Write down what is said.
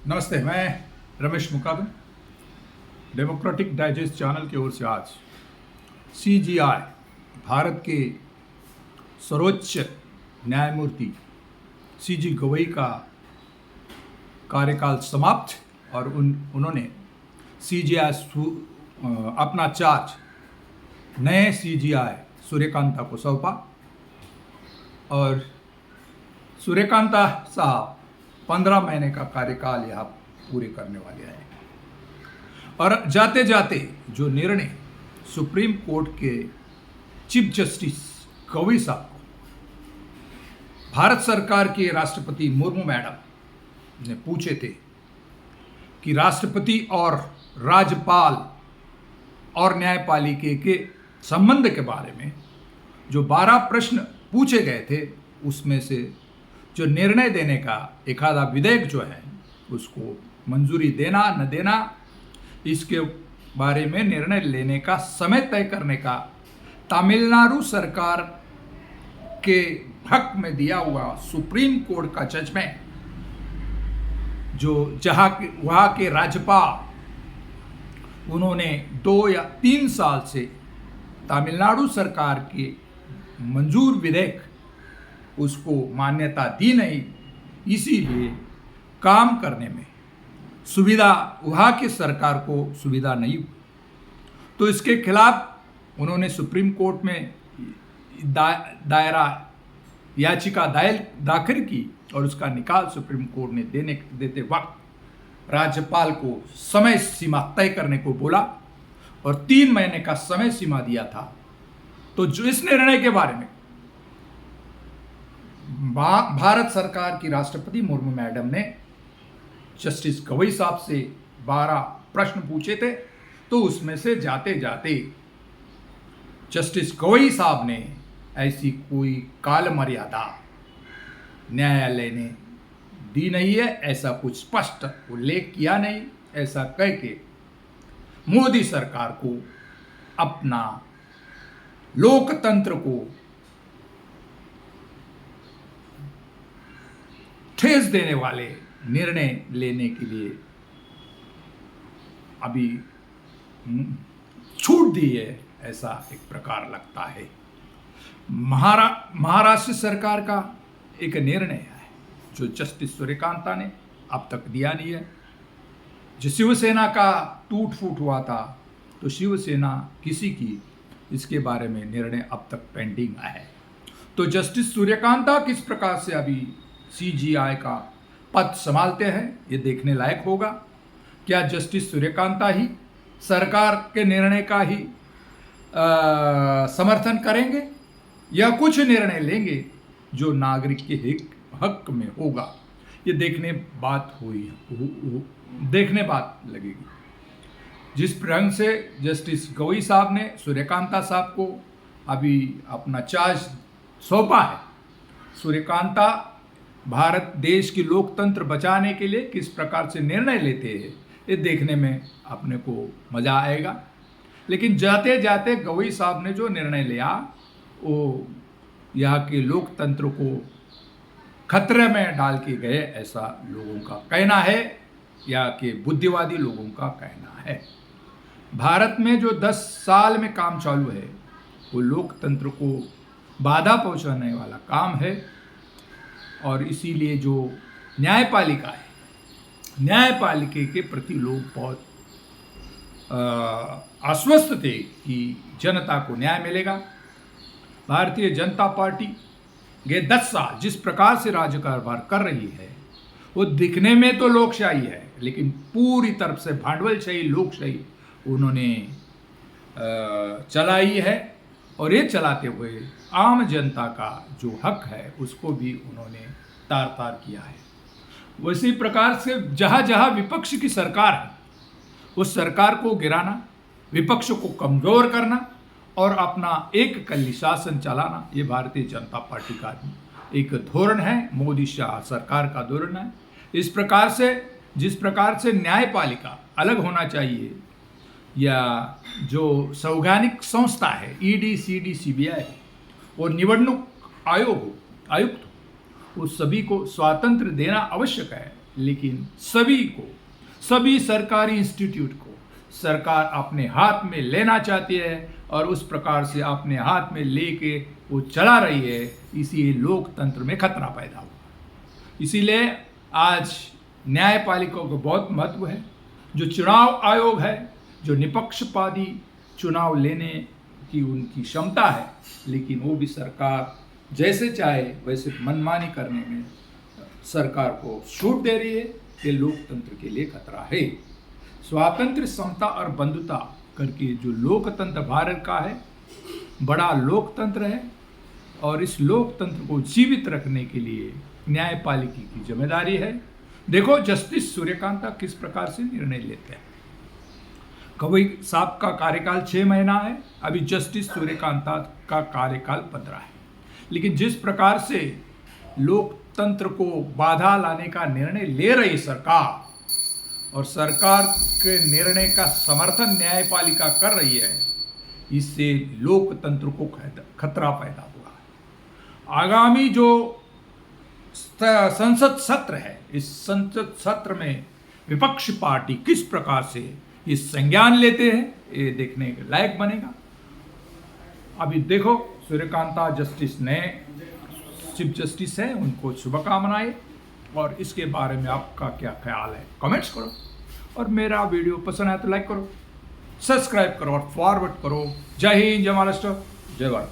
नमस्ते, मैं रमेश मुकादम democratic digest channel की ओर से आज सीजीआई भारत के सर्वोच्च न्यायमूर्ति सीजी गवई का कार्यकाल समाप्त और उन्होंने सीजीआई अपना चार्ज नए सीजीआई सूर्यकांता को सौंपा और सूर्यकांता साहब 15 महीने का कार्यकाल यहाँ पूरे करने वाले हैं और जाते जाते जो निर्णय सुप्रीम कोर्ट के चीफ जस्टिस गवई साहब को भारत सरकार के राष्ट्रपति मुर्मू मैडम ने पूछे थे कि राष्ट्रपति और राज्यपाल और न्यायपालिका के संबंध के बारे में जो 12 प्रश्न पूछे गए थे उसमें से जो निर्णय देने का एक आधा विधेयक जो है उसको मंजूरी देना न देना, इसके बारे में निर्णय लेने का समय तय करने का तमिलनाडु सरकार के हक में दिया हुआ सुप्रीम कोर्ट का जजमेंट, जो वहाँ के राज्यपाल उन्होंने 2 या 3 साल से तमिलनाडु सरकार के मंजूर विधेयक उसको मान्यता दी नहीं, इसीलिए काम करने में सुविधा वहाँ की सरकार को सुविधा नहीं हुई। तो इसके खिलाफ उन्होंने सुप्रीम कोर्ट में दायरा याचिका दाखिल की और उसका निकाल सुप्रीम कोर्ट ने देते वक्त राज्यपाल को समय सीमा तय करने को बोला और 3 महीने का समय सीमा दिया था। तो जो इस निर्णय के बारे में भारत सरकार की राष्ट्रपति मुर्मू मैडम ने जस्टिस गवई साहब से 12 प्रश्न पूछे थे, तो उसमें से जाते जाते जस्टिस गवई साहब ने ऐसी कोई काल मर्यादा न्यायालय ने दी नहीं है, ऐसा कुछ स्पष्ट उल्लेख किया नहीं, ऐसा कह के मोदी सरकार को अपना लोकतंत्र को ठेस देने वाले निर्णय लेने के लिए अभी छूट दी है, ऐसा एक प्रकार लगता है। महाराष्ट्र सरकार का एक निर्णय है जो जस्टिस सूर्यकांता ने अब तक दिया नहीं है। जो शिवसेना का टूट फूट हुआ था, तो शिवसेना किसी की इसके बारे में निर्णय अब तक पेंडिंग है। तो जस्टिस सूर्यकांता किस प्रकार से अभी सीजीआई का पद संभालते हैं, ये देखने लायक होगा। क्या जस्टिस सूर्यकांता ही सरकार के निर्णय का ही समर्थन करेंगे या कुछ निर्णय लेंगे जो नागरिक के हक में होगा, ये देखने बात लगेगी। जिस ढंग से जस्टिस गवई साहब ने सूर्यकांता साहब को अभी अपना चार्ज सौंपा है, सूर्यकांता भारत देश की लोकतंत्र बचाने के लिए किस प्रकार से निर्णय लेते हैं, ये देखने में अपने को मज़ा आएगा। लेकिन जाते जाते गवई साहब ने जो निर्णय लिया वो यहाँ के लोकतंत्र को खतरे में डाल के गए, ऐसा लोगों का कहना है, या के बुद्धिवादी लोगों का कहना है। भारत में जो 10 साल में काम चालू है वो लोकतंत्र को बाधा पहुंचाने वाला काम है और इसीलिए जो न्यायपालिका है, न्यायपालिका के प्रति लोग बहुत आश्वस्त थे कि जनता को न्याय मिलेगा। भारतीय जनता पार्टी ये 10 साल जिस प्रकार से राज्य कारभार कर रही है वो दिखने में तो लोकशाही है, लेकिन पूरी तरफ से भांडवलशाही लोकशाही उन्होंने चलाई है और ये चलाते हुए आम जनता का जो हक है उसको भी उन्होंने तार तार किया है। उसी प्रकार से जहाँ जहाँ विपक्ष की सरकार है उस सरकार को गिराना, विपक्ष को कमज़ोर करना और अपना एक कली शासन चलाना, ये भारतीय जनता पार्टी का एक धोरण है, मोदी शाह सरकार का धोरण है। इस प्रकार से जिस प्रकार से न्यायपालिका अलग होना चाहिए या जो संवैधानिक संस्था है ईडी, सीडी, सीबीआई और निवडणूक आयुक्त उस सभी को स्वातंत्र देना आवश्यक है, लेकिन सभी सरकारी इंस्टीट्यूट को सरकार अपने हाथ में लेना चाहती है और उस प्रकार से अपने हाथ में लेके वो चला रही है। इसी लोकतंत्र में खतरा पैदा हुआ। इसीलिए आज न्यायपालिका को बहुत महत्व है। जो चुनाव आयोग है, जो निपक्षपाती चुनाव लेने की उनकी क्षमता है, लेकिन वो भी सरकार जैसे चाहे वैसे मनमानी करने में सरकार को छूट दे रही है। ये लोकतंत्र के लिए खतरा है। स्वातंत्र्य, समता और बंधुता करके जो लोकतंत्र भारत का है, बड़ा लोकतंत्र है और इस लोकतंत्र को जीवित रखने के लिए न्यायपालिका की जिम्मेदारी है। देखो जस्टिस सूर्यकांता किस प्रकार से निर्णय लेते हैं। कभी साहब का कार्यकाल 6 महीना है, अभी जस्टिस सूर्यकांता का कार्यकाल 15 है। लेकिन जिस प्रकार से लोकतंत्र को बाधा लाने का निर्णय ले रही सरकार और सरकार के निर्णय का समर्थन न्यायपालिका कर रही है, इससे लोकतंत्र को खतरा पैदा हुआ है। आगामी जो संसद सत्र है, इस संसद सत्र में विपक्ष पार्टी किस प्रकार से इस संज्ञान लेते हैं, ये देखने के लायक बनेगा। अभी देखो सूर्यकांता जस्टिस नए चीफ जस्टिस है, उनको शुभकामनाएं। और इसके बारे में आपका क्या ख्याल है, कमेंट्स करो। और मेरा वीडियो पसंद आए तो लाइक करो, सब्सक्राइब करो और फॉरवर्ड करो। जय हिंद, जय महाराष्ट्र, जय भारत।